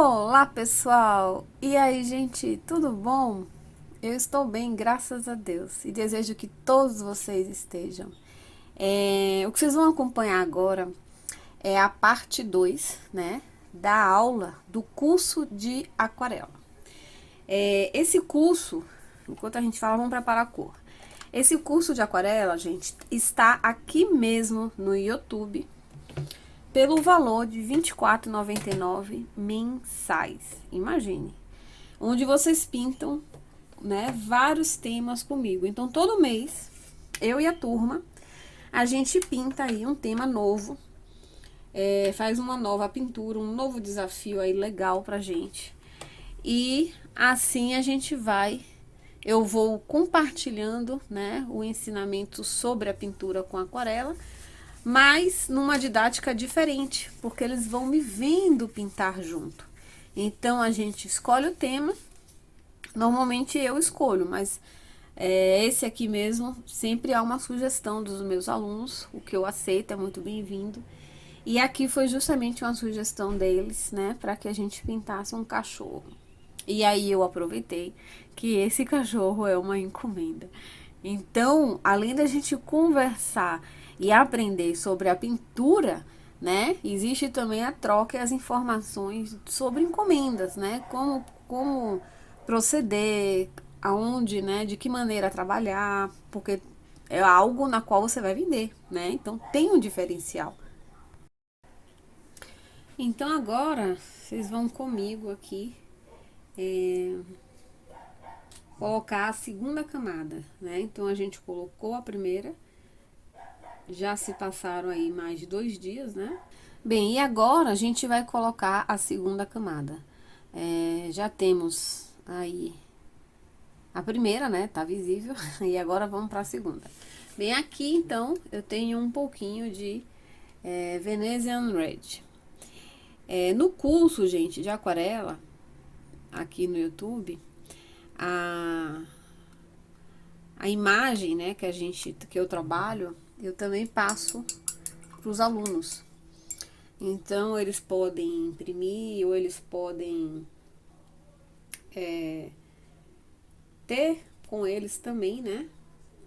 Olá, pessoal! E aí, gente, tudo bom? Eu estou bem, graças a Deus, e desejo que todos vocês estejam. O que vocês vão acompanhar agora é a parte 2, né, da aula do curso de aquarela. Esse curso, enquanto a gente fala, vamos preparar a cor. Esse curso de aquarela, gente, está aqui mesmo no YouTube, pelo valor de R$ 24,99 mensais. Imagine. Onde vocês pintam, né, vários temas comigo. Então, todo mês, eu e a turma, a gente pinta aí um tema novo, faz uma nova pintura, um novo desafio aí legal pra gente. E assim a gente vai, eu vou compartilhando, né, o ensinamento sobre a pintura com aquarela, mas numa didática diferente, porque eles vão me vendo pintar junto. Então a gente escolhe o tema, normalmente eu escolho, mas esse aqui mesmo sempre há uma sugestão dos meus alunos, o que eu aceito é muito bem-vindo. E aqui foi justamente uma sugestão deles, né, para que a gente pintasse um cachorro. E aí eu aproveitei que esse cachorro é uma encomenda. Então, além da gente conversar e aprender sobre a pintura, né, existe também a troca e as informações sobre encomendas, né, como proceder, aonde, né, de que maneira trabalhar, porque é algo na qual você vai vender, né, então tem um diferencial. Então agora vocês vão comigo aqui é, colocar a segunda camada, né? Então a gente colocou a primeira, já se passaram aí mais de 2 dias, né? Bem, e agora a gente vai colocar a segunda camada. Já temos aí a primeira, né? Tá visível. E agora vamos para a segunda. Bem, aqui então eu tenho um pouquinho de Venezian Red. No curso, gente, de aquarela, aqui no YouTube, a, a imagem, né, que eu trabalho, eu também passo para os alunos. Então, eles podem imprimir ou eles podem ter com eles também, né?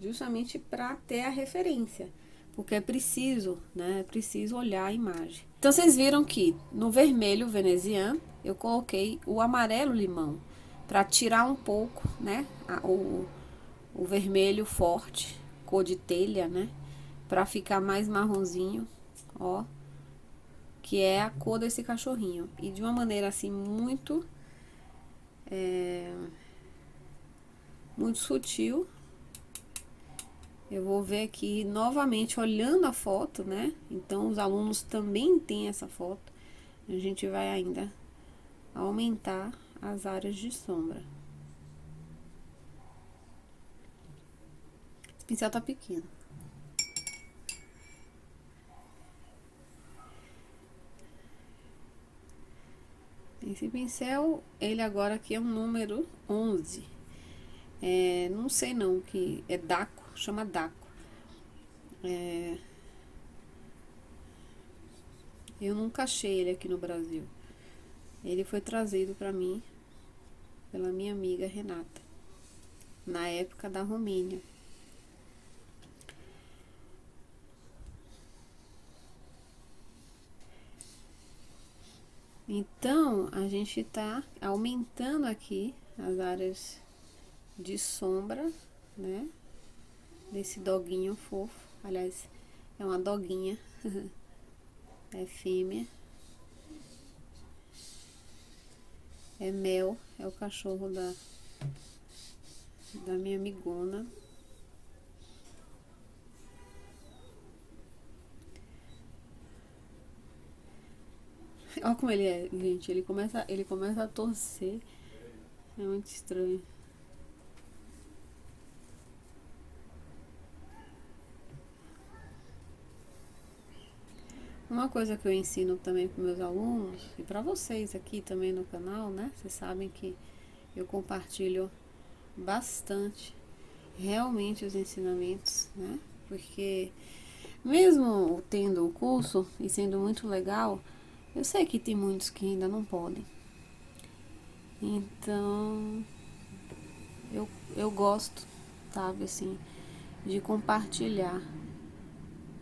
Justamente para ter a referência. Porque é preciso, né? É preciso olhar a imagem. Então, vocês viram que no vermelho veneziano, eu coloquei o amarelo limão. Para tirar um pouco, né? O vermelho forte, cor de telha, né? Para ficar mais marronzinho, ó. Que é a cor desse cachorrinho. E de uma maneira assim muito sutil. Eu vou ver aqui novamente olhando a foto, né? Então os alunos também têm essa foto. A gente vai ainda aumentar as áreas de sombra. Esse pincel tá pequeno. Esse pincel, ele agora aqui é um número 11. Não sei não, que é Daco, chama Daco. Eu nunca achei ele aqui no Brasil. Ele foi trazido para mim pela minha amiga Renata, na época da Romênia. Então, a gente tá aumentando aqui as áreas de sombra, né? Desse doguinho fofo. Aliás, é uma doguinha. É fêmea. É Mel, é o cachorro da minha amigona. Olha como ele é, gente. Ele começa a torcer. É muito estranho. Uma coisa que eu ensino também para meus alunos e para vocês aqui também no canal, né? Vocês sabem que eu compartilho bastante realmente os ensinamentos, né? Porque mesmo tendo o curso e sendo muito legal, eu sei que tem muitos que ainda não podem, Então, eu gosto, sabe, assim, de compartilhar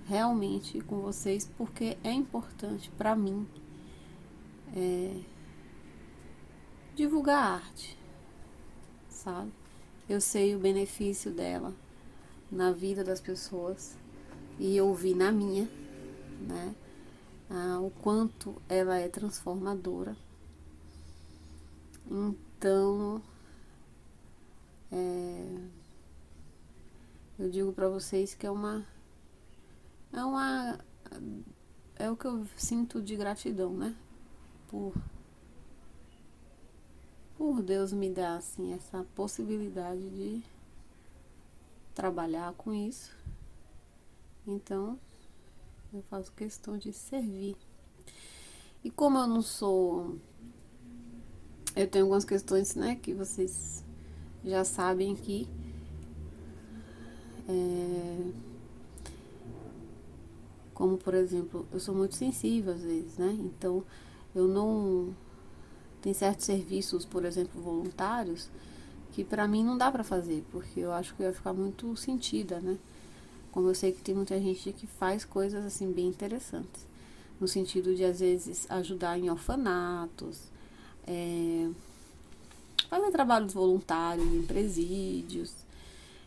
realmente com vocês, porque é importante para mim divulgar a arte, sabe? Eu sei o benefício dela na vida das pessoas e eu vi na minha, né? O quanto ela é transformadora. Então, eu digo para vocês que é uma, é o que eu sinto de gratidão, né? Por, por Deus me dar, assim, essa possibilidade de trabalhar com isso. Então, eu faço questão de servir. E como eu não sou... Eu tenho algumas questões, né, que vocês já sabem que como, por exemplo, eu sou muito sensível às vezes, né? Então, eu não... Tem certos serviços, por exemplo, voluntários, que pra mim não dá pra fazer, porque eu acho que eu ia ficar muito sentida, né? Como eu sei que tem muita gente que faz coisas, assim, bem interessantes. No sentido de, às vezes, ajudar em orfanatos, fazer trabalhos voluntários em presídios.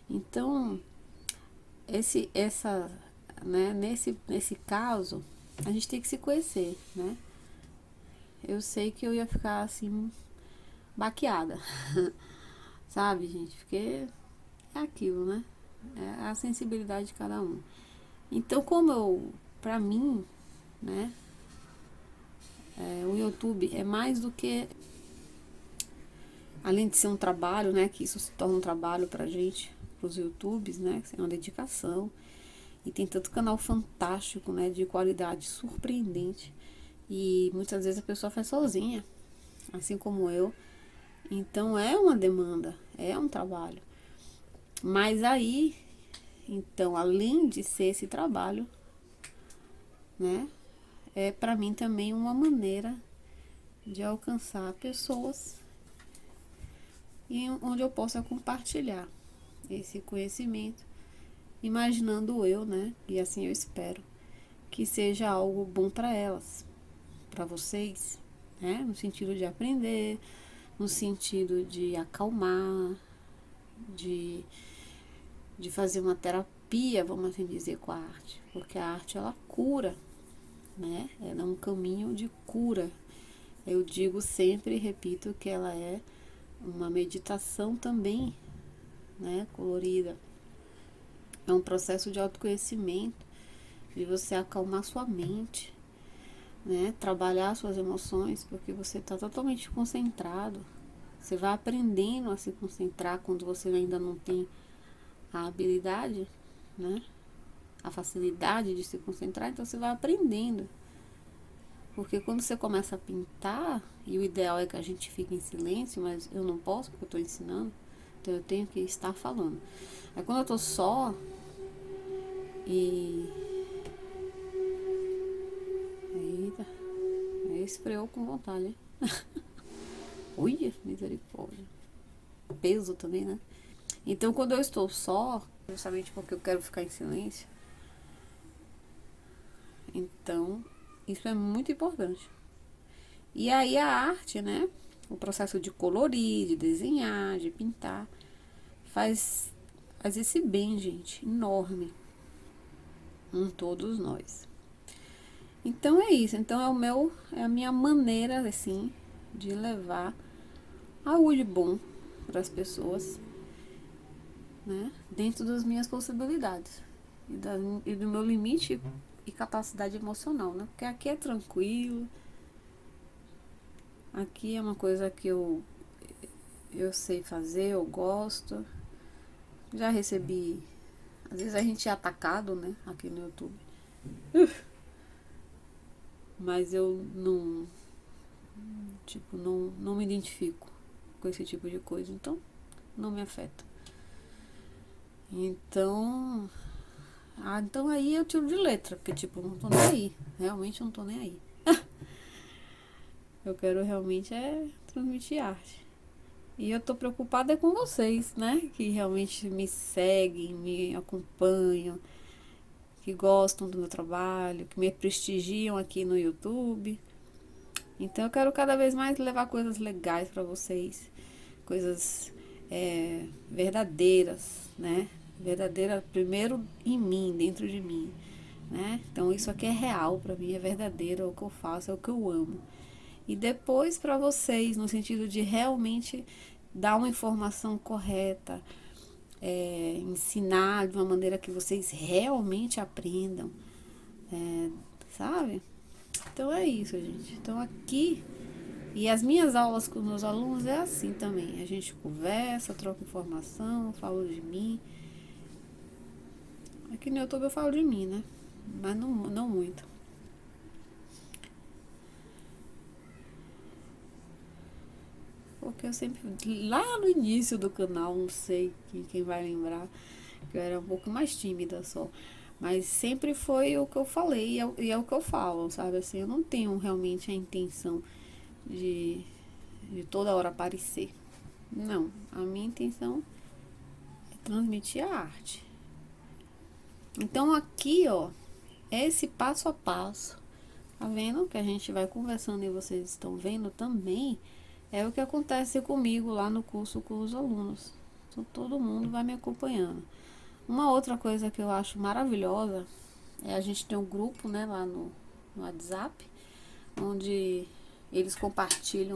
Então, né, nesse caso, a gente tem que se conhecer, né? Eu sei que eu ia ficar assim, baqueada, sabe, gente? Porque é aquilo, né? É a sensibilidade de cada um. Então, pra mim, né, o YouTube é mais do que, além de ser um trabalho, né, que isso se torna um trabalho pra gente, pros YouTubes, né, que é uma dedicação. E tem tanto canal fantástico, né, de qualidade surpreendente. E muitas vezes a pessoa faz sozinha, assim como eu. Então é uma demanda, é um trabalho. Mas aí, então, além de ser esse trabalho, né, é para mim também uma maneira de alcançar pessoas e onde eu possa compartilhar esse conhecimento, imaginando eu, né, e assim eu espero que seja algo bom para elas, para vocês, né, no sentido de aprender, no sentido de acalmar, de, de fazer uma terapia, vamos assim dizer, com a arte, porque a arte ela cura, né? Ela é um caminho de cura. Eu digo sempre e repito que ela é uma meditação também, né? Colorida. É um processo de autoconhecimento, de você acalmar sua mente, né? Trabalhar suas emoções, porque você está totalmente concentrado. Você vai aprendendo a se concentrar quando você ainda não tem a habilidade, né? A facilidade de se concentrar, então você vai aprendendo. Porque quando você começa a pintar, e o ideal é que a gente fique em silêncio, mas eu não posso porque eu estou ensinando, então eu tenho que estar falando. Aí quando eu estou só e... Eita, aí esfreou com vontade, hein? Ui, misericórdia. Peso também, né? Então quando eu estou só, justamente porque eu quero ficar em silêncio, então isso é muito importante. E aí a arte, né? O processo de colorir, de desenhar, de pintar, faz esse bem, gente, enorme em todos nós. Então é isso. Então é a minha maneira, assim, de levar algo de bom para as pessoas, né? Dentro das minhas possibilidades e do meu limite e capacidade emocional, né? Porque aqui é tranquilo, aqui é uma coisa que eu sei fazer, eu gosto. Já recebi, às vezes a gente é atacado, né, aqui no YouTube. Mas eu não, tipo, não me identifico com esse tipo de coisa, então não me afeta. Então, então aí eu tiro de letra, porque tipo, eu não tô nem aí, realmente eu não tô nem aí. Eu quero realmente transmitir arte. E eu tô preocupada com vocês, né? Que realmente me seguem, me acompanham, que gostam do meu trabalho, que me prestigiam aqui no YouTube. Então eu quero cada vez mais levar coisas legais para vocês, coisas verdadeiras, né? Verdadeira primeiro em mim, dentro de mim, né? Então isso aqui é real para mim, é verdadeiro, é o que eu faço, é o que eu amo. E depois para vocês, no sentido de realmente dar uma informação correta, ensinar de uma maneira que vocês realmente aprendam, é, sabe? Então é isso, gente. Então aqui, e as minhas aulas com os meus alunos é assim também. A gente conversa, troca informação, falo de mim. Aqui no YouTube eu falo de mim, né? Mas não muito. Porque eu sempre, lá no início do canal, não sei quem vai lembrar, que eu era um pouco mais tímida só. Mas sempre foi o que eu falei e é o que eu falo, sabe? Assim, eu não tenho realmente a intenção de, de toda hora aparecer. Não, a minha intenção é transmitir a arte. Então aqui, ó, é esse passo a passo. Tá vendo? Que a gente vai conversando e vocês estão vendo também. É o que acontece comigo lá no curso com os alunos. Então todo mundo vai me acompanhando. Uma outra coisa que eu acho maravilhosa é a gente tem um grupo, né, lá no WhatsApp, onde eles compartilham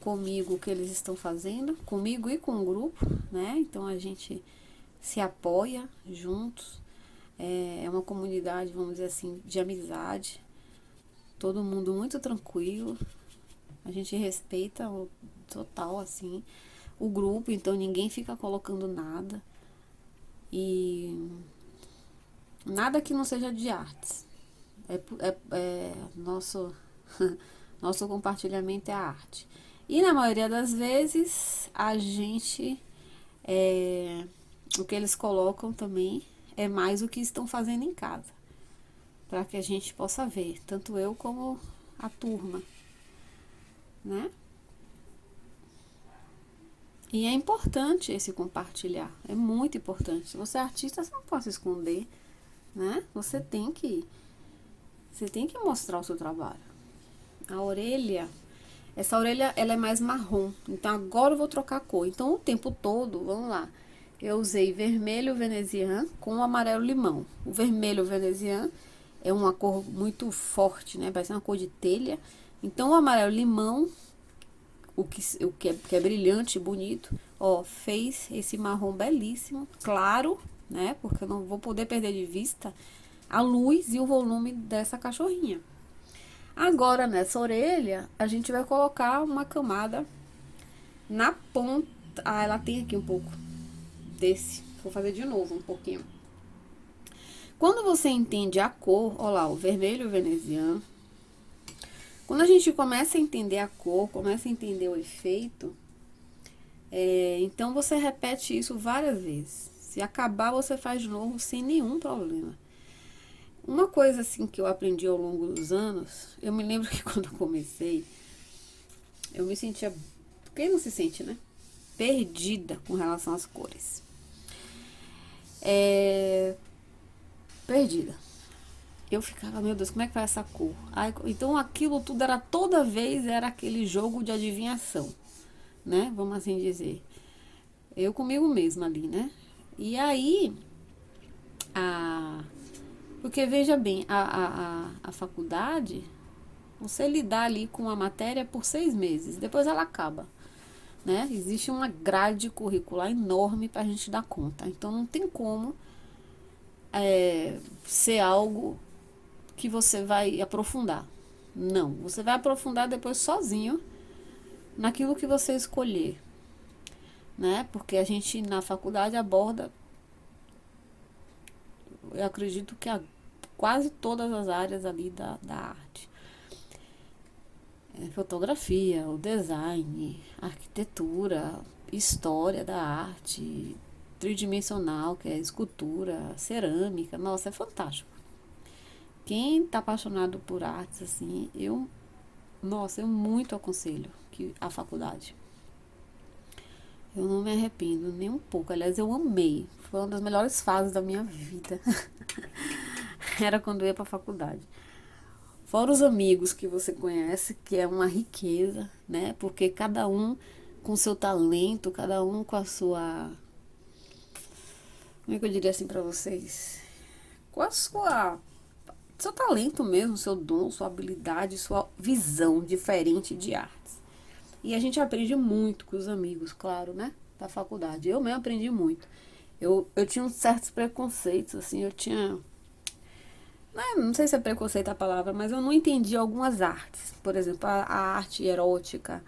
comigo o que eles estão fazendo, comigo e com o grupo, né? Então a gente se apoia juntos. É uma comunidade, vamos dizer assim, de amizade. Todo mundo muito tranquilo. A gente respeita o total, assim, o grupo, então ninguém fica colocando nada. E nada que não seja de artes. Nosso, nosso compartilhamento é a arte. E na maioria das vezes a gente o que eles colocam também é mais o que estão fazendo em casa, para que a gente possa ver, tanto eu como a turma, né? E é importante esse compartilhar, é muito importante. Se você é artista, você não pode se esconder, né? Você tem que mostrar o seu trabalho. A orelha, essa orelha, ela é mais marrom. Então agora eu vou trocar a cor. Então o tempo todo, vamos lá. Eu usei vermelho veneziano com amarelo limão. O vermelho veneziano é uma cor muito forte, né? Parece uma cor de telha. Então o amarelo limão, o que é brilhante, bonito, ó, fez esse marrom belíssimo, claro, né? Porque eu não vou poder perder de vista a luz e o volume dessa cachorrinha. Agora, nessa orelha, a gente vai colocar uma camada na ponta. Ah, ela tem aqui um pouco desse. Vou fazer de novo um pouquinho. Quando você entende a cor, ó lá, o vermelho veneziano. Quando a gente começa a entender a cor, começa a entender o efeito, então você repete isso várias vezes. Se acabar, você faz de novo sem nenhum problema. Uma coisa assim que eu aprendi ao longo dos anos, eu me lembro que quando eu comecei, eu me sentia, quem não se sente, né? Perdida com relação às cores. Perdida. Eu ficava, meu Deus, como é que faz essa cor? Então aquilo tudo era, toda vez era aquele jogo de adivinhação, né? Vamos assim dizer. Eu comigo mesma ali, né? E aí, porque veja bem, a faculdade, você lidar ali com a matéria por 6 meses, depois ela acaba, né? Existe uma grade curricular enorme para a gente dar conta. Então não tem como ser algo que você vai aprofundar. Não, você vai aprofundar depois sozinho naquilo que você escolher, né? Porque a gente na faculdade aborda, eu acredito que quase todas as áreas ali da arte. Fotografia, o design, arquitetura, história da arte, tridimensional, que é escultura, cerâmica. Nossa, é fantástico. Quem tá apaixonado por artes, assim, eu muito aconselho que a faculdade. Eu não me arrependo nem um pouco. Aliás, eu amei. Foi uma das melhores fases da minha vida. Era quando eu ia pra faculdade. Fora os amigos que você conhece, que é uma riqueza, né? Porque cada um com seu talento, cada um com a sua. Como é que eu diria assim pra vocês? Com a sua. Seu talento mesmo, seu dom, sua habilidade, sua visão diferente de artes. E a gente aprende muito com os amigos, claro, né? Da faculdade. Eu mesmo aprendi muito. Eu tinha uns certos preconceitos, assim, eu tinha. Não sei se é preconceito a palavra, mas eu não entendi algumas artes. Por exemplo, a arte erótica,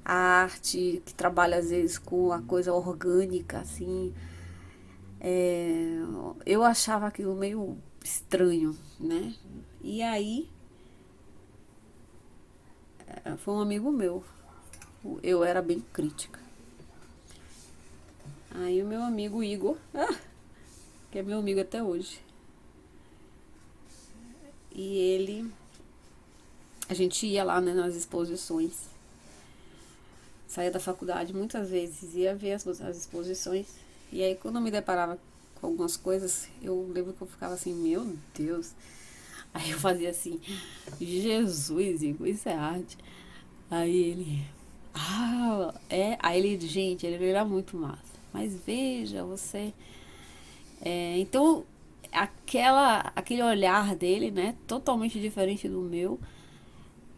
a arte que trabalha às vezes com a coisa orgânica, assim. É, eu achava aquilo meio estranho, né? E aí, foi um amigo meu. Eu era bem crítica. Aí o meu amigo Igor, que é meu amigo até hoje, e ele, a gente ia lá, né, nas exposições, saía da faculdade muitas vezes, ia ver as exposições, e aí quando eu me deparava com algumas coisas, eu lembro que eu ficava assim, meu Deus. Aí eu fazia assim, Jesus, Igor, isso é arte. Aí ele, é. Aí ele, gente, ele era muito massa. Mas veja, você. Então, aquele olhar dele, né, totalmente diferente do meu,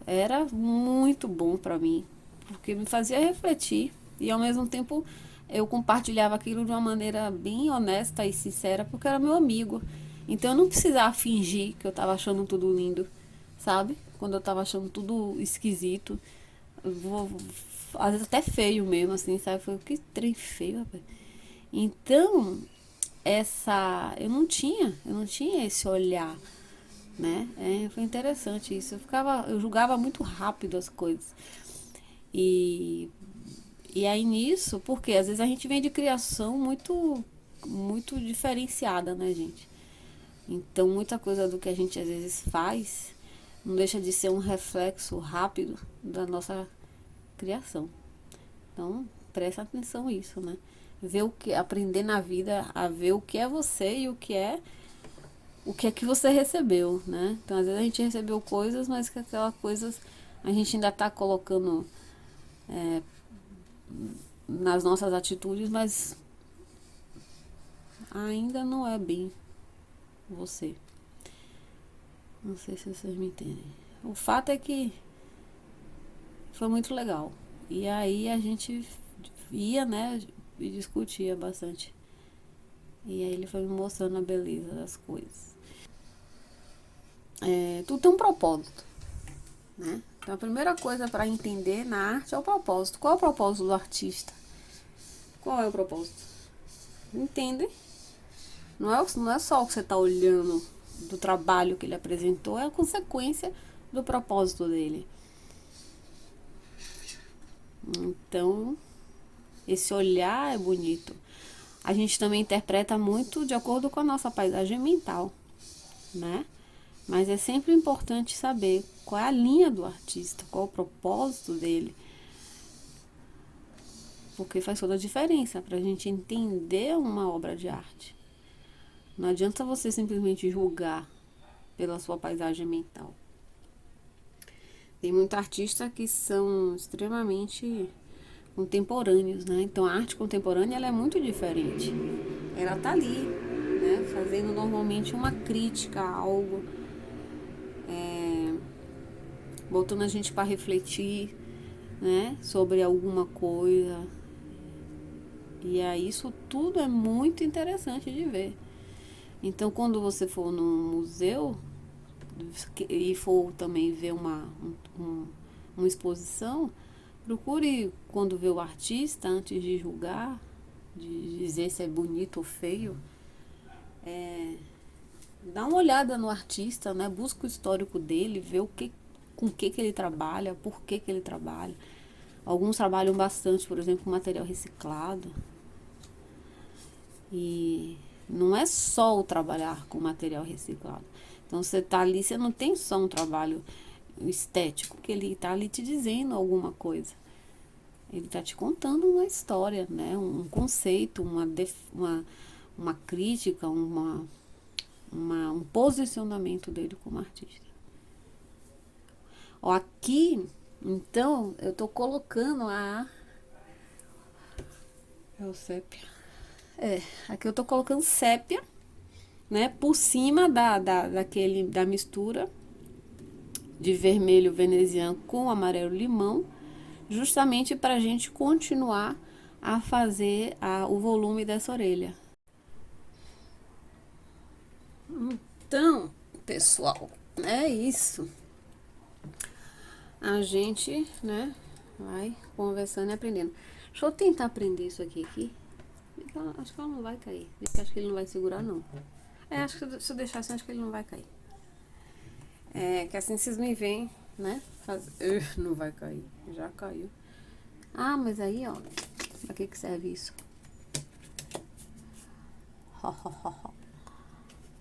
era muito bom pra mim, porque me fazia refletir e ao mesmo tempo eu compartilhava aquilo de uma maneira bem honesta e sincera, porque era meu amigo. Então eu não precisava fingir que eu tava achando tudo lindo, sabe? Quando eu tava achando tudo esquisito, às vezes até feio mesmo, assim, sabe? Foi que trem feio, rapaz. Então, eu não tinha esse olhar, né? Foi interessante isso. Eu julgava muito rápido as coisas. E, e aí nisso, porque às vezes a gente vem de criação muito diferenciada, né, gente? Então muita coisa do que a gente às vezes faz não deixa de ser um reflexo rápido da nossa criação. Então, presta atenção nisso, né? Ver o que, aprender na vida a ver o que é você e o que é que você recebeu, né? Então, às vezes a gente recebeu coisas, mas que aquelas coisas a gente ainda tá colocando nas nossas atitudes, mas ainda não é bem você. Não sei se vocês me entendem. O fato é que foi muito legal. E aí a gente ia, né, e discutia bastante. E aí ele foi me mostrando a beleza das coisas. Tudo tem um propósito, né? Então a primeira coisa para entender na arte é o propósito. Qual é o propósito do artista? Qual é o propósito? Entende? Não é só o que você está olhando do trabalho que ele apresentou, é a consequência do propósito dele. Então, esse olhar é bonito. A gente também interpreta muito de acordo com a nossa paisagem mental, né? Mas é sempre importante saber qual é a linha do artista, qual é o propósito dele, porque faz toda a diferença para a gente entender uma obra de arte. Não adianta você simplesmente julgar pela sua paisagem mental. Tem muitos artistas que são extremamente contemporâneos, né? Então a arte contemporânea ela é muito diferente. Ela tá ali, né? Fazendo normalmente uma crítica a algo, botando a gente para refletir, né? Sobre alguma coisa. E aí isso tudo é muito interessante de ver. Então quando você for num museu e for também ver uma exposição, procure, quando vê o artista, antes de julgar, de dizer se é bonito ou feio, dá uma olhada no artista, né? Busca o histórico dele, vê com o que ele trabalha, por que ele trabalha. Alguns trabalham bastante, por exemplo, com material reciclado. E não é só o trabalhar com material reciclado. Então você está ali, você não tem só um trabalho estético, que ele está ali te dizendo alguma coisa. Ele tá te contando uma história, né? Um conceito, uma crítica, um posicionamento dele como artista. Ó, aqui, então, eu tô colocando é o sépia. Aqui eu tô colocando sépia, né? Por cima da mistura de vermelho veneziano com amarelo limão, justamente para a gente continuar a fazer o volume dessa orelha. Então, pessoal, é isso. A gente, né, vai conversando e aprendendo. Deixa eu tentar aprender isso aqui. Acho que ela não vai cair. Acho que ele não vai segurar, não. Acho que se eu deixar assim, acho que ele não vai cair. Que assim vocês me veem, né? Não vai cair. Já caiu. Ah, mas aí, ó. Pra que serve isso?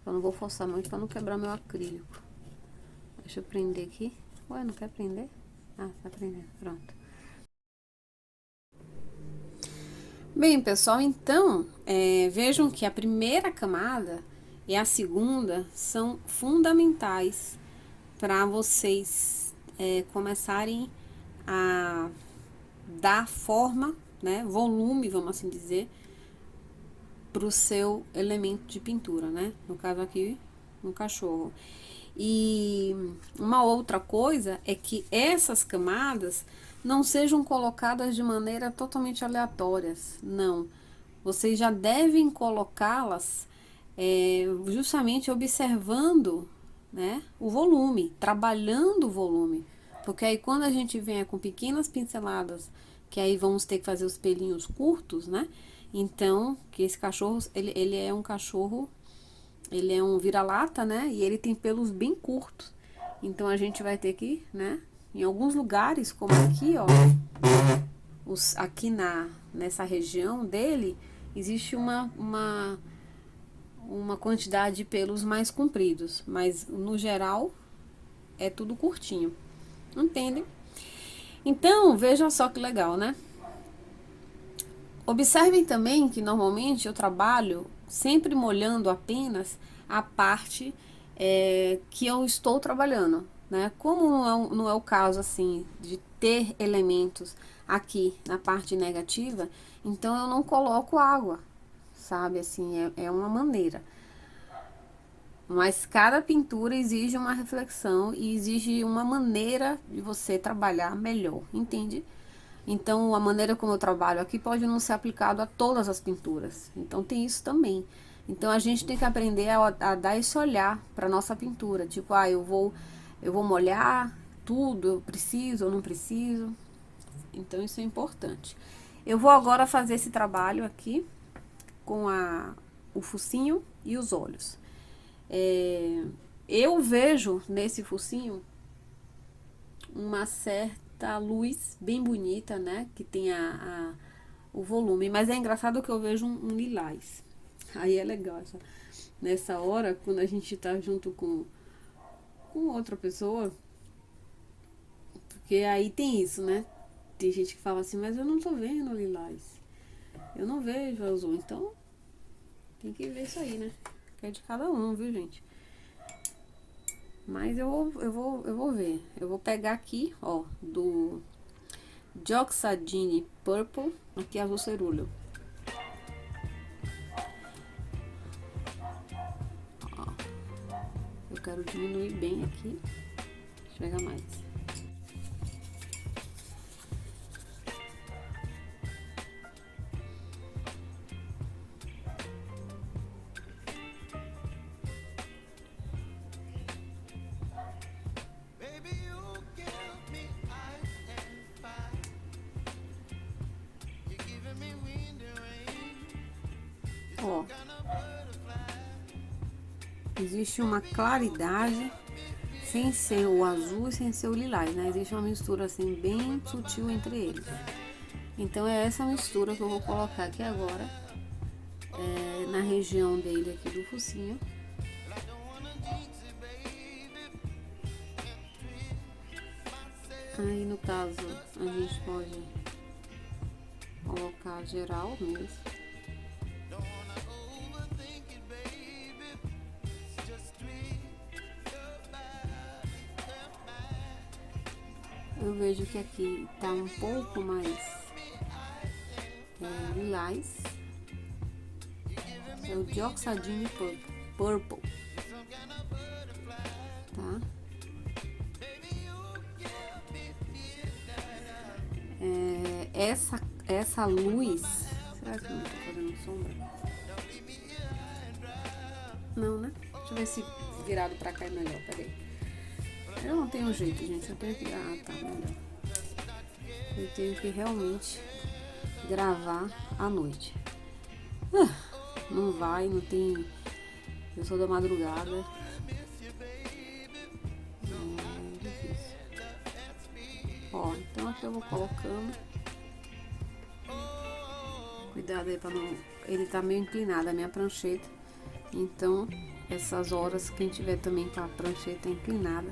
Eu não vou forçar muito pra não quebrar meu acrílico. Deixa eu prender aqui. Ué, não quer prender? Ah, tá prendendo. Pronto. Bem, pessoal, então, vejam que a primeira camada e a segunda são fundamentais para vocês começarem a dar forma, né, volume, vamos assim dizer, para o seu elemento de pintura, né? No caso aqui, um cachorro. E uma outra coisa é que essas camadas não sejam colocadas de maneira totalmente aleatórias, não. Vocês já devem colocá-las justamente observando, né, o volume, trabalhando o volume. Porque aí quando a gente vem com pequenas pinceladas, que aí vamos ter que fazer os pelinhos curtos, né? Então, que esse cachorro, ele é um cachorro, ele é um vira-lata, né? E ele tem pelos bem curtos. Então a gente vai ter que, né? Em alguns lugares, como aqui, ó, aqui nessa região dele, existe uma quantidade de pelos mais compridos, mas no geral é tudo curtinho. Entendem? Então, veja só que legal, né? Observem também que normalmente eu trabalho sempre molhando apenas a parte que eu estou trabalhando, né? Como não é o caso assim de ter elementos aqui na parte negativa, então eu não coloco água, sabe? Assim, é uma maneira. Mas cada pintura exige uma reflexão e exige uma maneira de você trabalhar melhor, entende? Então, a maneira como eu trabalho aqui pode não ser aplicado a todas as pinturas. Então, tem isso também. Então, a gente tem que aprender a dar esse olhar para nossa pintura. Tipo, eu vou molhar tudo, eu preciso ou não preciso. Então, isso é importante. Eu vou agora fazer esse trabalho aqui com o focinho e os olhos. Eu vejo nesse focinho uma certa luz bem bonita, né? Que tem o volume. Mas é engraçado que eu vejo um lilás. Aí é legal. Nessa hora, quando a gente tá junto com outra pessoa, porque aí tem isso, né? Tem gente que fala assim, mas eu não tô vendo lilás. Eu não vejo azul. Então, tem que ver isso aí, né? Que é de cada um, viu, gente? Mas eu vou ver. Eu vou pegar aqui, ó, do Dioxadine Purple, aqui azul cerúleo. Ó, eu quero diminuir bem aqui. Chega mais. Ó, existe uma claridade sem ser o azul e sem ser o lilás, né? Existe uma mistura assim bem sutil entre eles. Então é essa mistura que eu vou colocar aqui agora, na região dele aqui do focinho. Aí no caso a gente pode colocar geral mesmo. Eu vejo que aqui tá um pouco mais lilás. É o Dioxazine Purple, tá? Essa luz, será que não tá fazendo sombra? Não, né? Deixa eu ver se virado pra cá é melhor, peraí. Eu não tenho jeito, gente, eu tenho que... Ah, tá, melhor. Eu tenho que realmente gravar à noite. Não vai, não tem... Eu sou da madrugada. É difícil. Ó, então aqui eu vou colocando. Cuidado aí pra não... Ele tá meio inclinado, a minha prancheta. Então, essas horas, quem tiver também com a prancheta inclinada,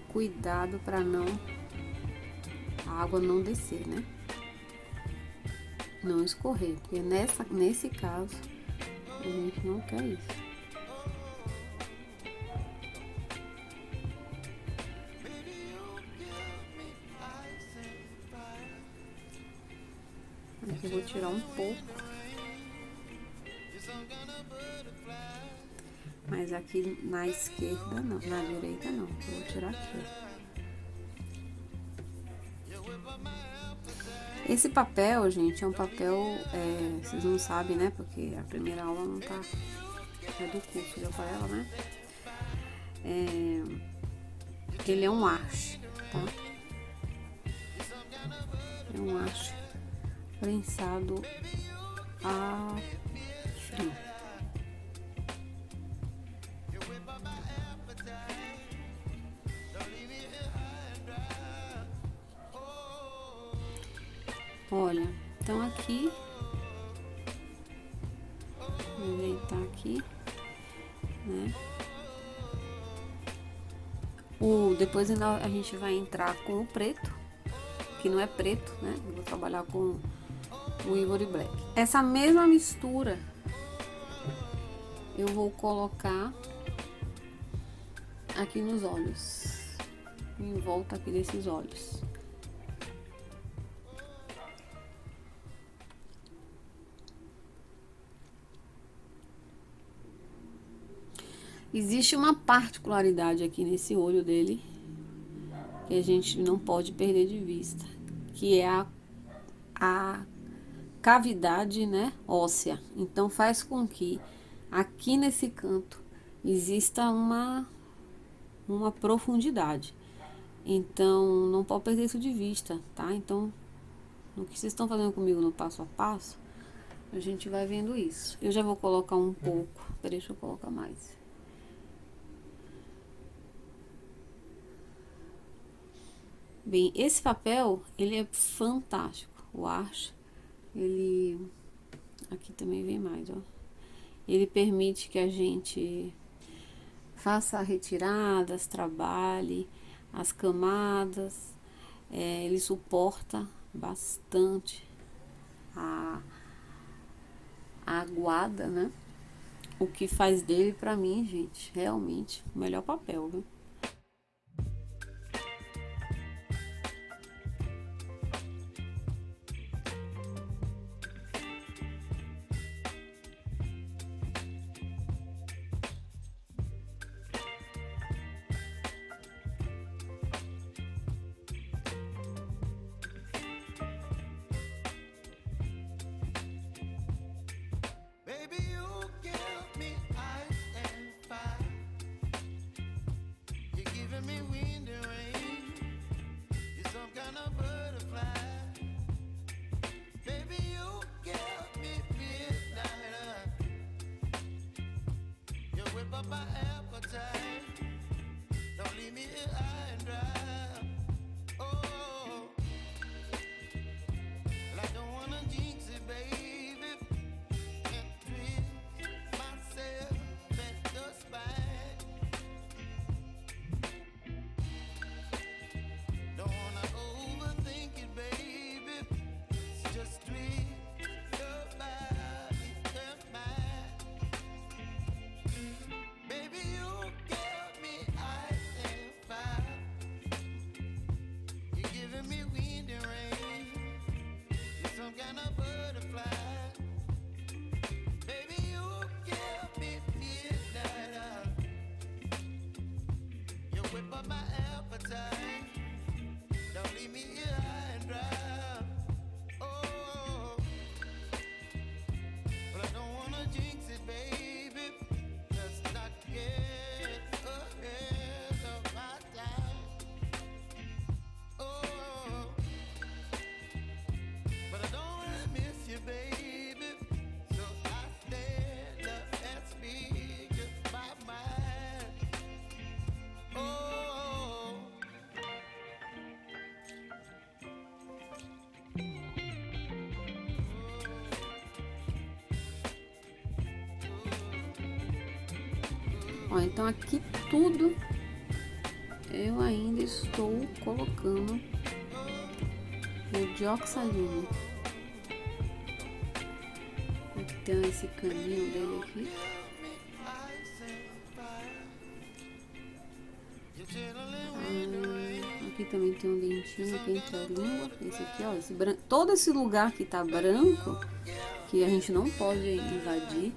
cuidado pra não... A água não descer, né? Não escorrer, porque nesse caso, a gente não quer isso. Aqui eu vou tirar um pouco. Mas aqui na esquerda não, na direita não. Eu vou tirar aqui. Esse papel, gente, é um papel, vocês não sabem, né? Porque a primeira aula não tá, é do curso de aquarela, né? Ele é um arche, tá? É um arche prensado a frio. Olha, então aqui, vou deitar aqui, né? Depois ainda a gente vai entrar com o preto, que não é preto, né? Eu vou trabalhar com o Ivory Black. Essa mesma mistura eu vou colocar aqui nos olhos, em volta aqui desses olhos. Existe uma particularidade aqui nesse olho dele que a gente não pode perder de vista, que é a cavidade, né, óssea. Então faz com que aqui nesse canto exista uma profundidade. Então não pode perder isso de vista, tá? Então no que vocês estão fazendo comigo no passo a passo, a gente vai vendo isso. Eu já vou colocar um pouco, peraí, deixa eu colocar mais. Bem, esse papel, ele é fantástico, o arche, ele, aqui também vem mais, ó, ele permite que a gente faça retiradas, trabalhe as camadas, ele suporta bastante a aguada, né? O que faz dele, pra mim, gente, realmente o melhor papel, viu? Ó, então aqui tudo eu ainda estou colocando o dioxazina. Então esse caninho dele aqui. Aqui também tem um dentinho aqui entre a língua. Esse aqui, ó, esse branco, todo esse lugar que tá branco, que a gente não pode invadir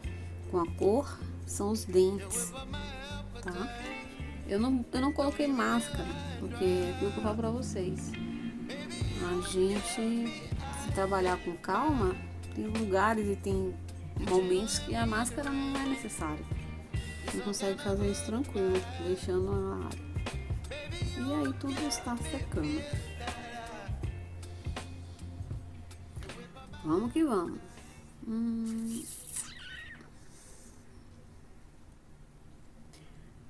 com a cor, são os dentes, tá? Eu não coloquei máscara, porque é aquilo que eu falo pra vocês. A gente, se trabalhar com calma, tem lugares e tem momentos que a máscara não é necessária. Você consegue fazer isso tranquilo, deixando a área. E aí tudo está secando. Vamos que vamos.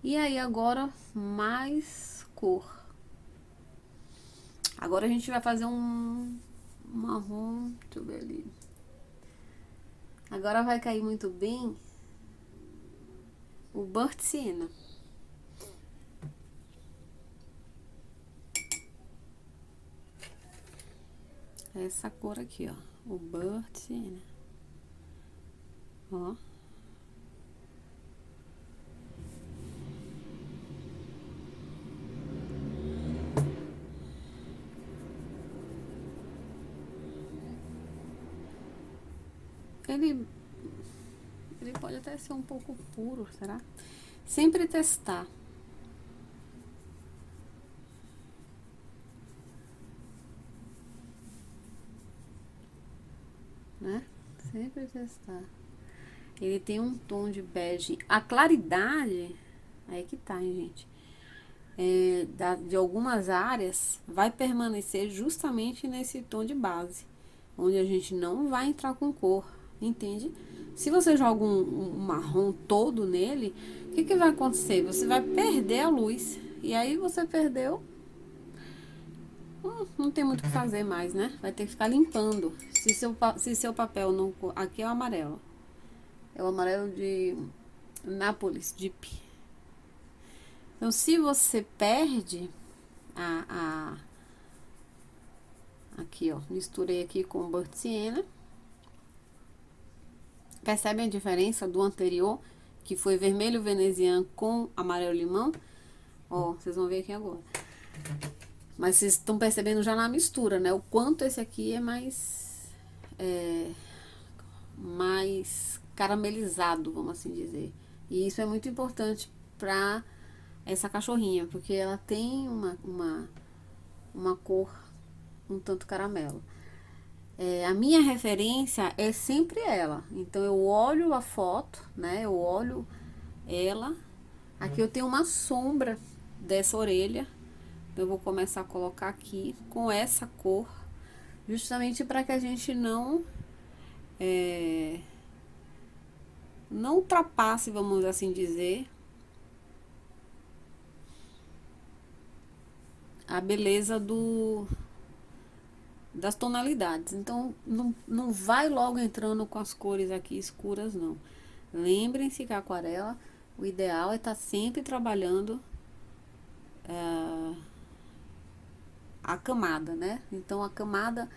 E aí agora mais cor. Agora a gente vai fazer um marrom. Deixa eu ver ali. Agora vai cair muito bem o Burnt Sienna. Essa cor aqui, ó. O Burnt Sienna. Ó. Ele pode até ser um pouco puro, será? Sempre testar. Né? Sempre testar. Ele tem um tom de bege. A claridade, aí que tá, hein, gente? De algumas áreas vai permanecer justamente nesse tom de base, onde a gente não vai entrar com cor, entende? Se você joga um marrom todo nele, o que vai acontecer? Você vai perder a luz, e aí você perdeu, não tem muito o que fazer mais, né? Vai ter que ficar limpando. Se seu papel não... Aqui é o amarelo de Nápoles, Deep. Então, se você perde aqui, ó, misturei aqui com Burnt Sienna. Percebem a diferença do anterior, que foi vermelho veneziano com amarelo limão? Ó, vocês vão ver aqui agora. Mas vocês estão percebendo já na mistura, né? O quanto esse aqui é mais caramelizado, vamos assim dizer. E isso é muito importante para essa cachorrinha, porque ela tem uma cor um tanto caramelo. A minha referência é sempre ela. Então eu olho a foto, né? Eu olho ela. Aqui eu tenho uma sombra dessa orelha. Eu vou começar a colocar aqui com essa cor, justamente para que a gente não ultrapasse, vamos assim dizer, a beleza das tonalidades. Então não vai logo entrando com as cores aqui escuras, não. Lembrem-se que a aquarela, o ideal é estar sempre trabalhando a camada, né? Então a camada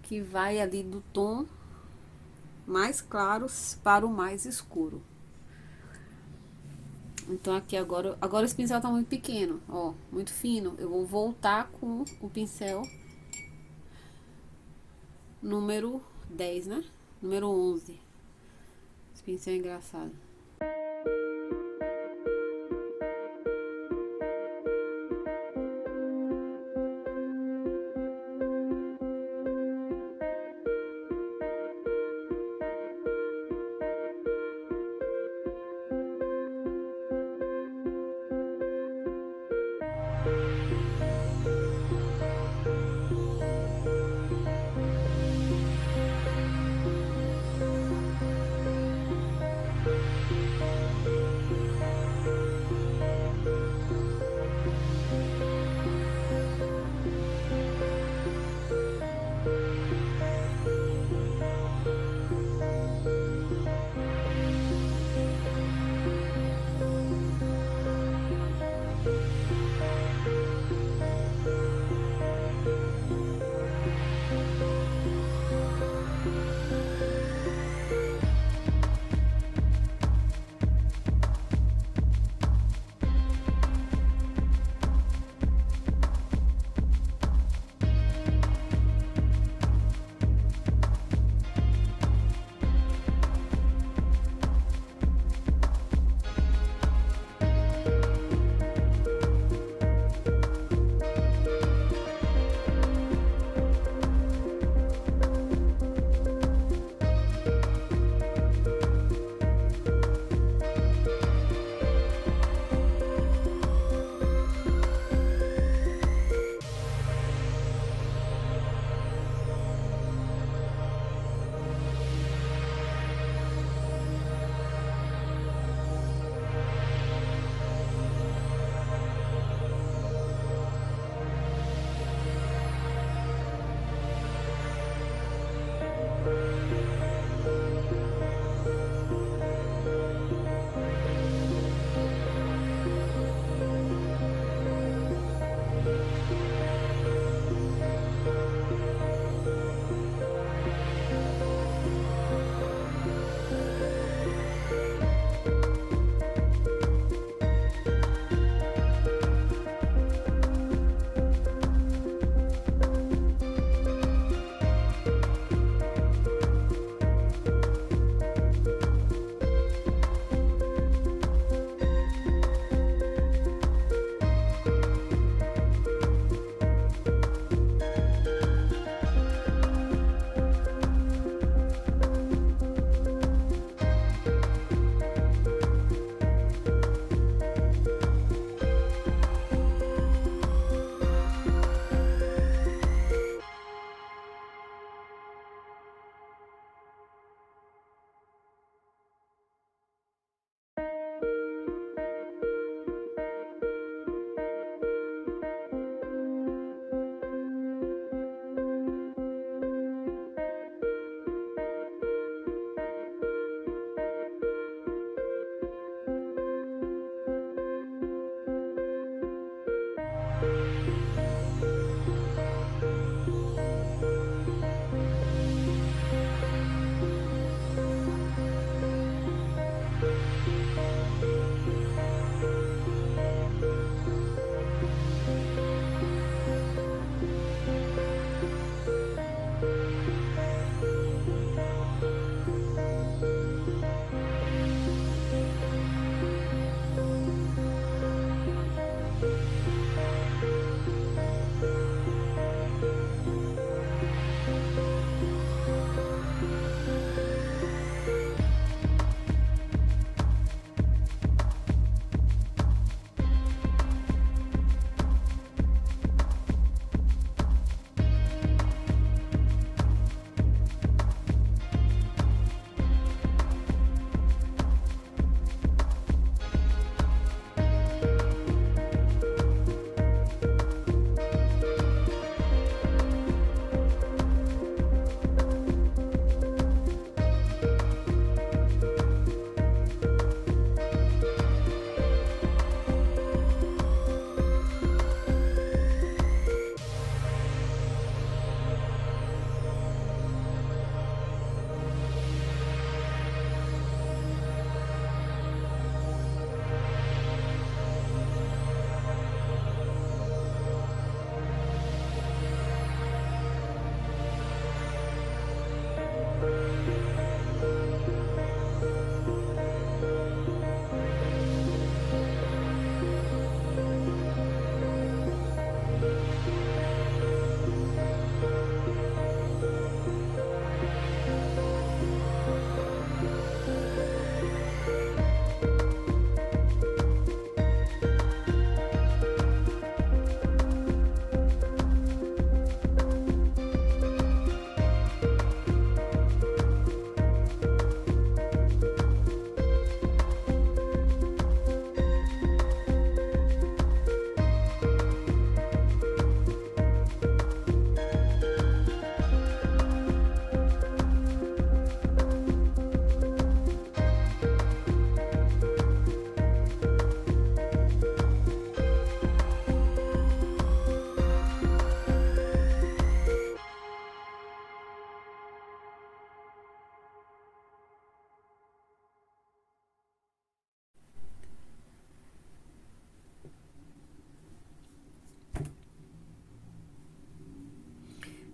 que vai ali do tom mais claro para o mais escuro. Então aqui agora esse pincel tá muito pequeno, ó, muito fino. Eu vou voltar com o pincel número 10, né? Número 11. Esse pincel é engraçado.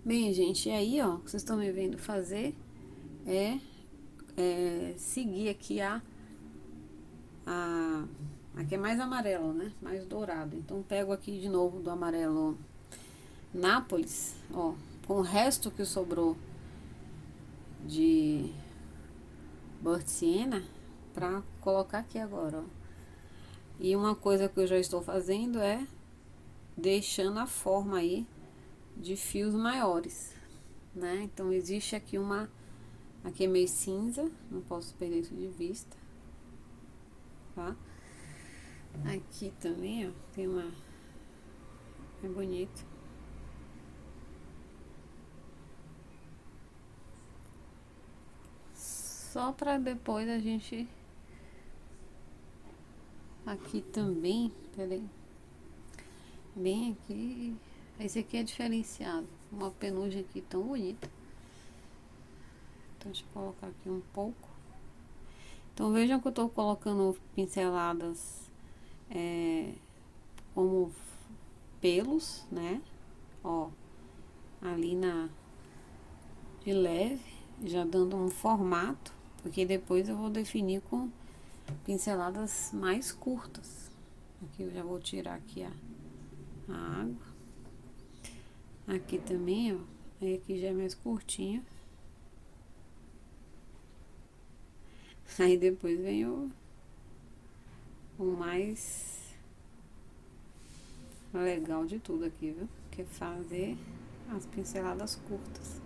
Bem, gente, e aí, ó, vocês estão me vendo fazer é, seguir aqui a aqui é mais amarelo, né? Mais dourado. Então pego aqui de novo do amarelo Nápoles, ó, com o resto que sobrou de Burnt Sienna pra colocar aqui agora, ó. E uma coisa que eu já estou fazendo é deixando a forma aí de fios maiores, né? Então existe aqui uma, aqui é meio cinza, não posso perder isso de vista, tá? Aqui também, ó, tem uma, é bonito. Só para depois a gente, aqui também, peraí, bem aqui, esse aqui é diferenciado, uma penugem aqui tão bonita. Então deixa eu colocar aqui um pouco. Então vejam que eu tô colocando pinceladas como pelos, né? Ó, ali na de leve, já dando um formato, porque depois eu vou definir com pinceladas mais curtas. Aqui eu já vou tirar aqui a água. Aqui também, ó, aí aqui já é mais curtinho. Aí depois vem o mais legal de tudo aqui, viu? Que é fazer as pinceladas curtas.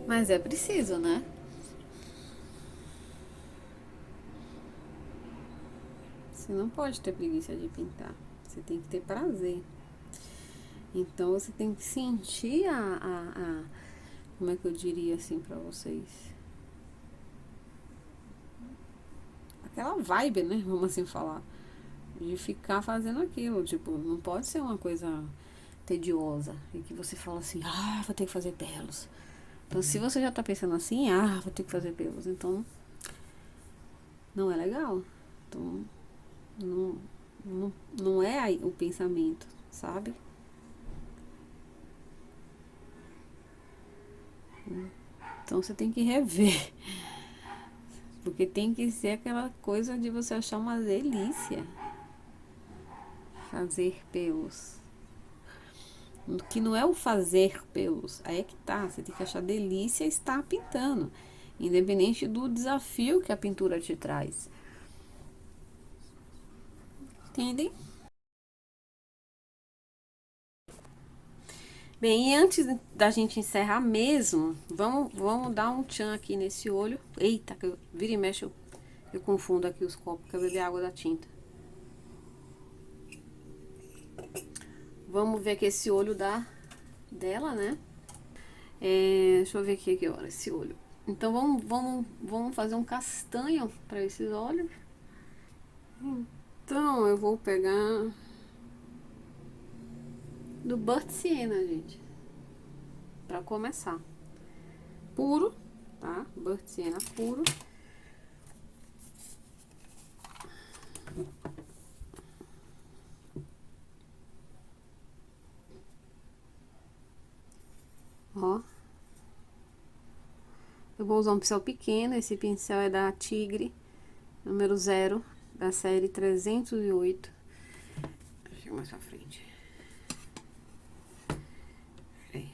Mas é preciso, né? Você não pode ter preguiça de pintar. Você tem que ter prazer. Então você tem que sentir como é que eu diria assim pra vocês? Aquela vibe, né? Vamos assim falar. De ficar fazendo aquilo. Tipo, não pode ser uma coisa tediosa. E que você fala assim, ah, vou ter que fazer pelos. Então se você já tá pensando assim, ah, vou ter que fazer pelos. Então não é legal. Então não, não é aí o pensamento, sabe? Então você tem que rever. Porque tem que ser aquela coisa de você achar uma delícia fazer pelos. Que não é o fazer pelos, aí é que tá. Você tem que achar delícia estar pintando, independente do desafio que a pintura te traz. Entendem? Bem, e antes da gente encerrar mesmo, vamos dar um tchan aqui nesse olho. Eita, que eu, vira e mexe, eu confundo aqui os copos, porque eu bebi água da tinta. Vamos ver aqui esse olho dela, né? Deixa eu ver aqui que hora esse olho. Então vamos fazer um castanho para esses olhos. Então eu vou pegar do Burnt Sienna, gente, para começar. Puro, tá? Burnt Sienna puro. Ó. Eu vou usar um pincel pequeno, esse pincel é da Tigre, número 0, da série 308. Deixa eu mais pra frente. Aí.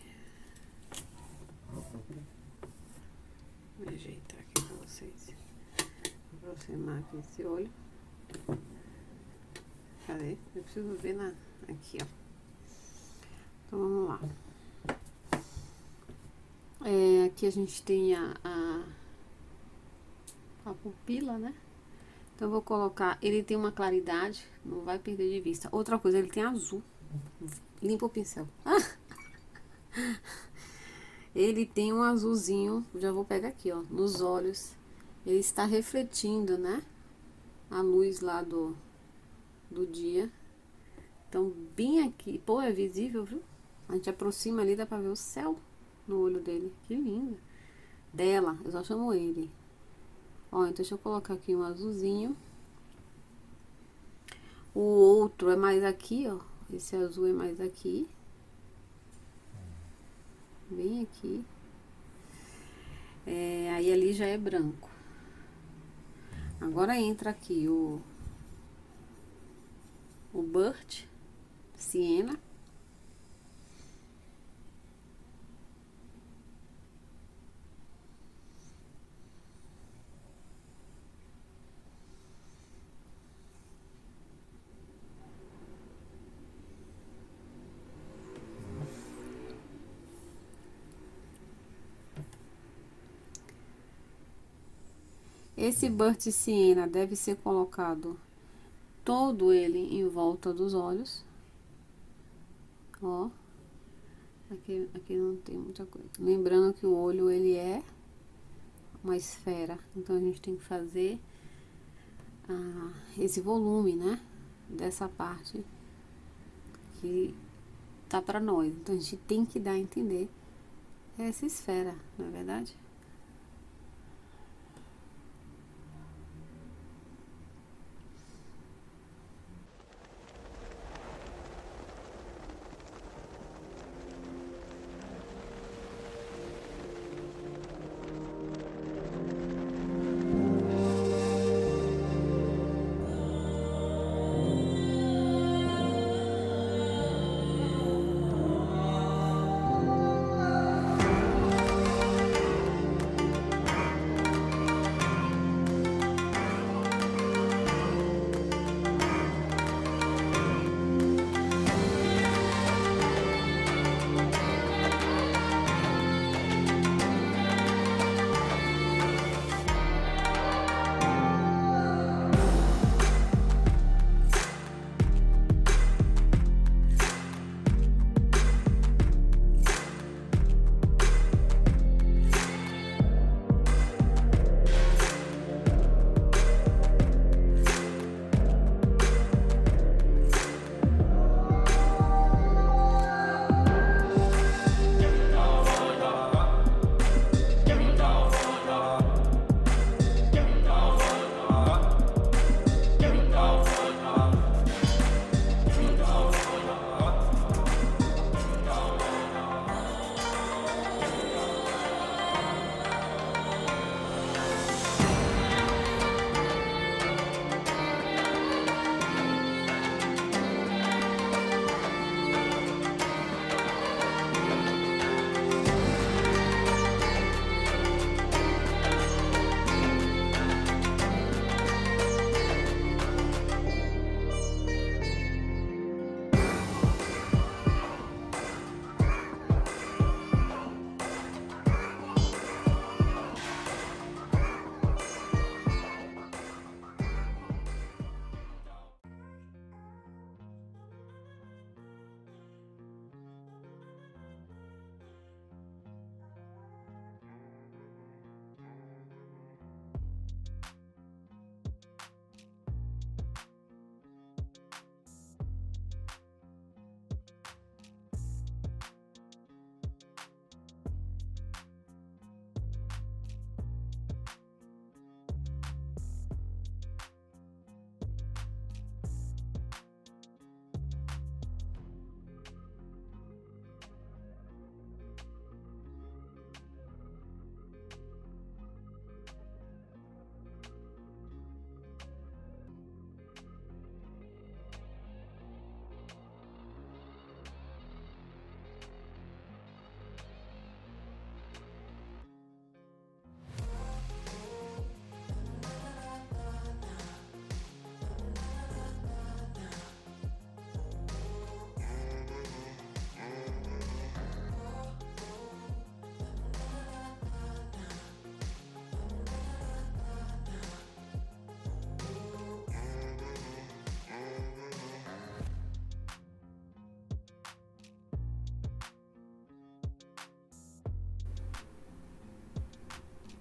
Vou ajeitar aqui pra vocês. Vou aproximar aqui esse olho. Cadê? Eu preciso ver aqui, ó. Então vamos lá. Aqui a gente tem a pupila, né? Então eu vou colocar, ele tem uma claridade, não vai perder de vista. Outra coisa, ele tem azul. Limpa o pincel. Ele tem um azulzinho, já vou pegar aqui, ó, nos olhos. Ele está refletindo, né? A luz lá do dia. Então, bem aqui, pô, é visível, viu? A gente aproxima ali, dá pra ver o céu no olho dele. Que lindo. Dela, eu só chamo ele. Ó, então deixa eu colocar aqui um azulzinho. O outro é mais aqui, ó. Esse azul é mais aqui. Bem aqui. Aí ali já é branco. Agora entra aqui o Burt Siena. Esse Burt Siena deve ser colocado todo ele em volta dos olhos. Ó. Aqui não tem muita coisa. Lembrando que o olho, ele é uma esfera. Então, a gente tem que fazer esse volume, né? Dessa parte que tá pra nós. Então, a gente tem que dar a entender essa esfera, não é verdade?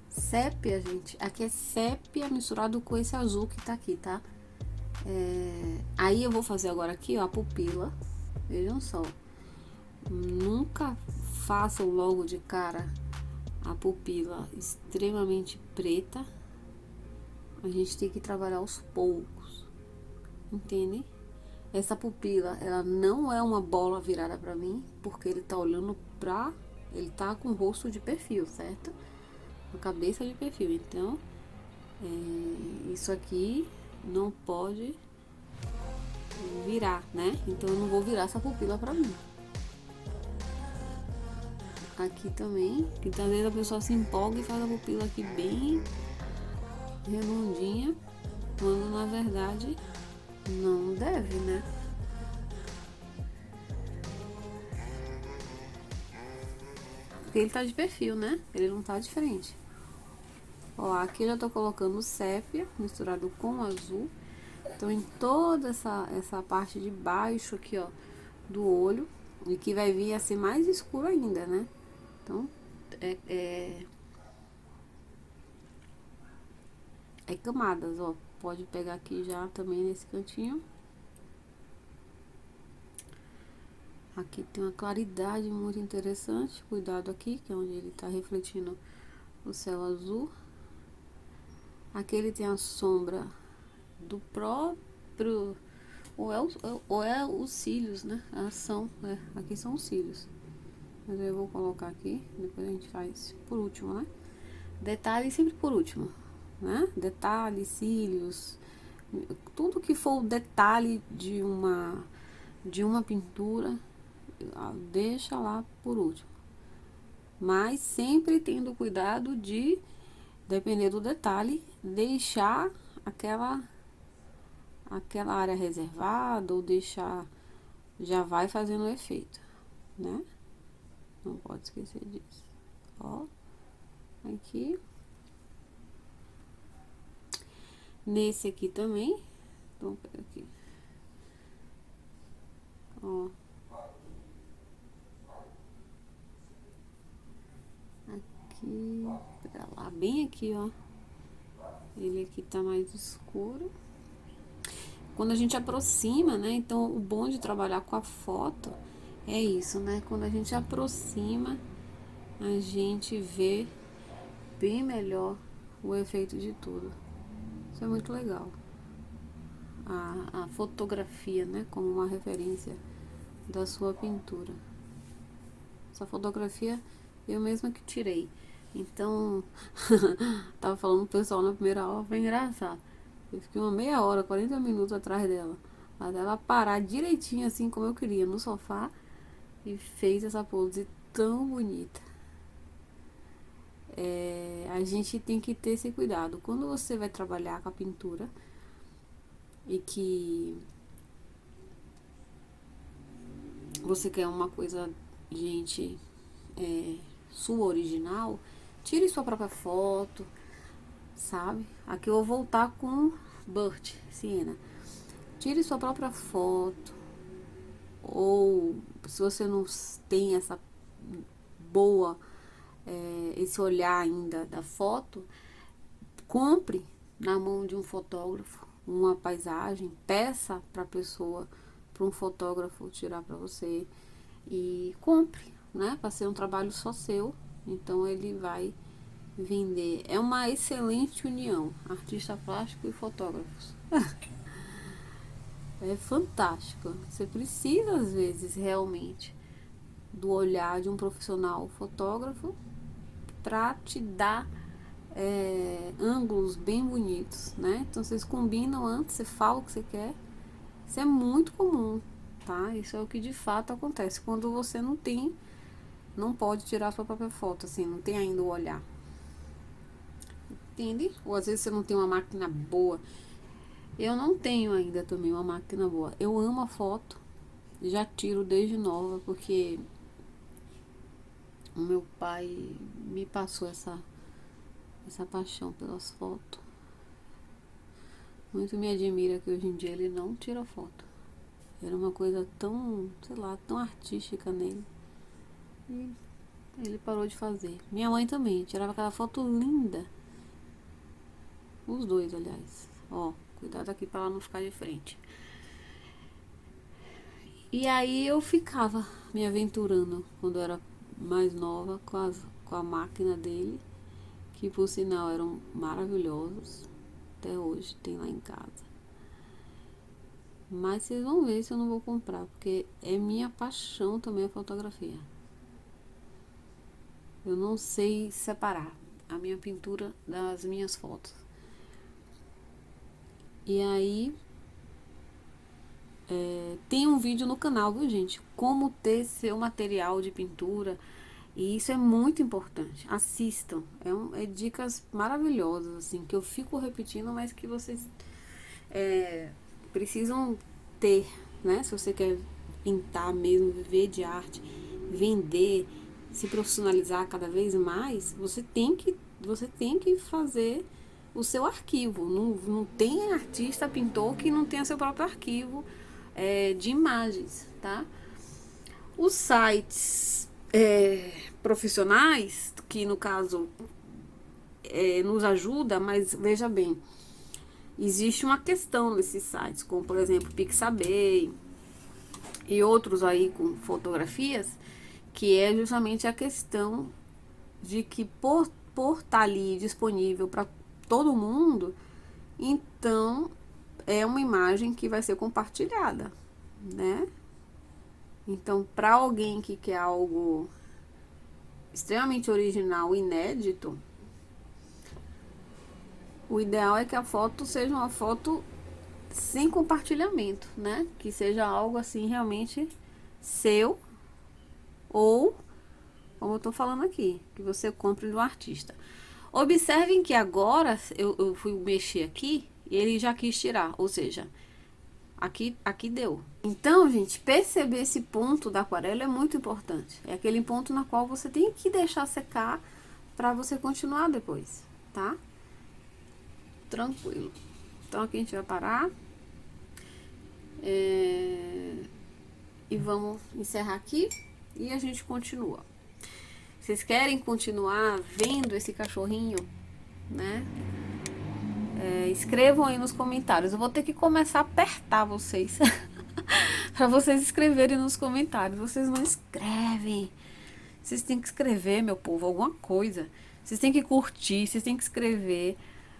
Sépia, gente, aqui é sépia misturado com esse azul que tá aqui, tá? Aí eu vou fazer agora aqui, ó, a pupila. Vejam só. Nunca façam logo de cara a pupila extremamente preta. A gente tem que trabalhar aos poucos, entendem? Essa pupila, ela não é uma bola virada para mim, porque ele tá olhando pra... Ele tá com o rosto de perfil, certo? A cabeça de perfil. Então, isso aqui não pode virar, né? Então eu não vou virar essa pupila pra mim. Aqui também, que às vezes a pessoa se empolga e faz a pupila aqui bem redondinha, quando na verdade não deve, né? Porque ele tá de perfil, né? Ele não tá de frente. Ó, aqui eu já tô colocando sépia misturado com azul. Então em toda essa parte de baixo aqui, ó, do olho, e que vai vir a ser mais escuro ainda, né? Então é camadas, ó. Pode pegar aqui já também nesse cantinho. Aqui tem uma claridade muito interessante. Cuidado aqui, que é onde ele tá refletindo o céu azul. Aqui ele tem a sombra do próprio... Ou é os cílios, né? A ação, aqui são os cílios. Mas eu vou colocar aqui, depois a gente faz por último, né? Detalhe sempre por último, né? Detalhe, cílios, tudo que for o detalhe de uma pintura, deixa lá por último. Mas sempre tendo cuidado de, depender do detalhe, deixar aquela área reservada, ou deixar, já vai fazendo o efeito, né? Não pode esquecer disso. Ó, aqui. Nesse aqui também. Então, aqui. Ó. Aqui, pra lá, bem aqui, ó. Ele aqui tá mais escuro. Quando a gente aproxima, né? Então, o bom de trabalhar com a foto é isso, né? Quando a gente aproxima, a gente vê bem melhor o efeito de tudo. Isso é muito legal. A fotografia, né? Como uma referência da sua pintura. Essa fotografia eu mesma que tirei. Então, tava falando pro pessoal na primeira aula, foi engraçado. Eu fiquei uma meia hora, 40 minutos atrás dela. Até ela parar direitinho assim como eu queria, no sofá. E fez essa pose tão bonita. A gente tem que ter esse cuidado. Quando você vai trabalhar com a pintura e que você quer uma coisa, gente, sua original, tire sua própria foto, sabe? Aqui eu vou voltar com Burt Siena. Tire sua própria foto, ou se você não tem essa boa, esse olhar ainda da foto, compre na mão de um fotógrafo uma paisagem, peça para pessoa, para um fotógrafo tirar para você, e compre, né? Para ser um trabalho só seu. Então ele vai vender. É uma excelente união, artista plástico e fotógrafos. É fantástico. Você precisa, às vezes, realmente do olhar de um profissional fotógrafo para te dar ângulos bem bonitos, né? Então vocês combinam antes, você fala o que você quer. Isso é muito comum, tá? Isso é o que de fato acontece quando você não pode tirar a sua própria foto, assim, não tem ainda o olhar. Entende? Ou às vezes você não tem uma máquina boa. Eu não tenho ainda também uma máquina boa. Eu amo a foto, já tiro desde nova, porque o meu pai me passou essa paixão pelas fotos. Muito me admira que hoje em dia ele não tira foto. Era uma coisa tão, sei lá, tão artística nele. E ele parou de fazer. Minha mãe também, tirava aquela foto linda. Os dois, aliás. Ó, cuidado aqui pra ela não ficar de frente. E aí eu ficava me aventurando quando eu era mais nova com a máquina dele, que por sinal eram maravilhosos. Até hoje tem lá em casa. Mas vocês vão ver se eu não vou comprar, porque é minha paixão também a fotografia. Eu não sei separar a minha pintura das minhas fotos. E aí, tem um vídeo no canal, viu, gente? Como ter seu material de pintura. E isso é muito importante. Assistam. É dicas maravilhosas, assim, que eu fico repetindo, mas que vocês precisam ter, né? Se você quer pintar mesmo, viver de arte, vender, se profissionalizar cada vez mais, você tem que fazer o seu arquivo. Não tem artista, pintor que não tenha seu próprio arquivo de imagens, tá? Os sites profissionais, que no caso nos ajuda, mas veja bem, existe uma questão nesses sites, como por exemplo Pixabay e outros aí com fotografias, que é justamente a questão de que por estar ali disponível para todo mundo, então é uma imagem que vai ser compartilhada, né? Então, para alguém que quer algo extremamente original, inédito, o ideal é que a foto seja uma foto sem compartilhamento, né? Que seja algo assim realmente seu, ou, como eu tô falando aqui, que você compre do artista. Observem que agora eu fui mexer aqui e ele já quis tirar, ou seja, aqui deu. Então, gente, perceber esse ponto da aquarela é muito importante. É aquele ponto na qual você tem que deixar secar para você continuar depois, tá? Tranquilo. Então aqui a gente vai parar. E vamos encerrar aqui e a gente continua. Vocês querem continuar vendo esse cachorrinho, né? Escrevam aí nos comentários. Eu vou ter que começar a apertar vocês para vocês escreverem nos comentários. Vocês não escrevem. Vocês têm que escrever, meu povo, alguma coisa. Vocês têm que curtir, vocês têm que escrever,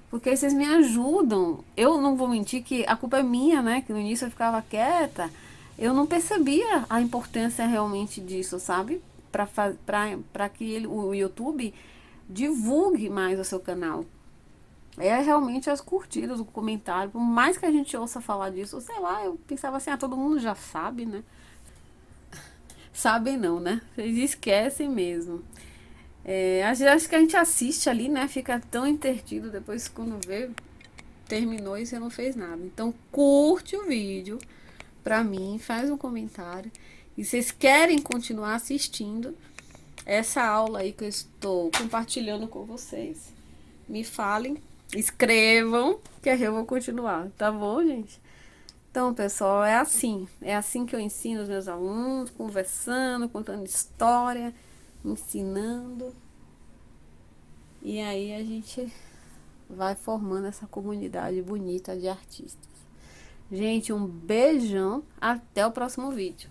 porque aí vocês me ajudam. Eu não vou mentir que a culpa é minha, né? Que no início eu ficava quieta. Eu não percebia a importância realmente disso, sabe? Para que o YouTube divulgue mais o seu canal. É realmente as curtidas, o comentário. Por mais que a gente ouça falar disso, sei lá, eu pensava assim, todo mundo já sabe, né? Sabem não, né? Vocês esquecem mesmo. Acho que a gente assiste ali, né? Fica tão entretido, depois quando vê, terminou e você não fez nada. Então curte o vídeo pra mim, faz um comentário. E vocês querem continuar assistindo essa aula aí que eu estou compartilhando com vocês, me falem, escrevam, que aí eu vou continuar, tá bom, gente? Então, pessoal, é assim que eu ensino os meus alunos, conversando, contando história, ensinando. E aí a gente vai formando essa comunidade bonita de artistas. Gente, um beijão, até o próximo vídeo.